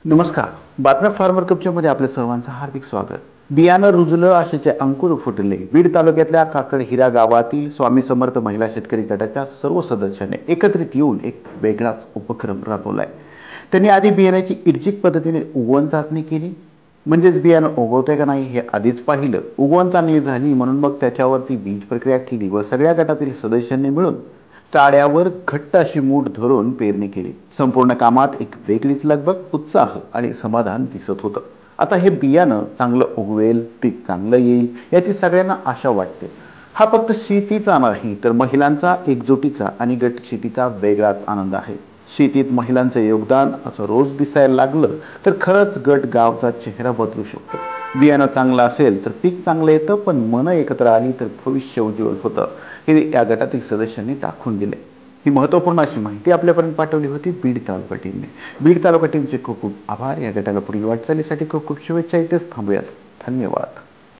नमस्कार. बातम्या फार्मर कपच्यामध्ये आपल्या सर्वांचं हार्दिक स्वागत. बियाणं रुजलं आशेचे अंकुर फुटले. बीड तालुक्यातल्या काकडहिरा गावातील स्वामी समर्थ महिला शेतकरी गटाच्या सर्व सदस्यांनी एकत्रित येऊन एक वेगळाच उपक्रम राबवलाय. त्यांनी आधी बियाण्याची इर्जिक पद्धतीने उगवण चाचणी केली. म्हणजेच बियाणं उगवतंय का नाही हे आधीच पाहिलं. उगवण चाचणी झाली म्हणून मग त्याच्यावरती बीज प्रक्रिया केली व सगळ्या गटातील सदस्यांनी मिळून टाळ्यावर घट्ट अशी मूठ धरून पेरणी केली. संपूर्ण कामात एक वेगळीच लगबग, उत्साह आणि समाधान दिसत होतं. आता हे बियाणं चांगलं उगवेल, पीक चांगलं येईल याची सगळ्यांना आशा वाटते. हा फक्त शेतीचा नाही तर महिलांचा एकजुटीचा आणि गट शेतीचा वेगळाच आनंद आहे. शेतीत महिलांचं योगदान असं रोज दिसायला लागलं तर खरंच गट गावचा चेहरा बदलू शकतो. बियाणं चांगलं असेल तर पीक चांगलं येतं, पण मनं एकत्र आली तर भविष्य उज्ज्वल होतं, हे या गटातील सदस्यांनी दाखवून दिले. ही महत्त्वपूर्ण अशी माहिती आपल्यापर्यंत पाठवली होती बीड तालुका टीमने. बीड तालुका टीमचे खूप खूप आभार. या गटाला पुढील वाटचालीसाठी खूप खूप शुभेच्छा. इथेच थांबूयात. धन्यवाद.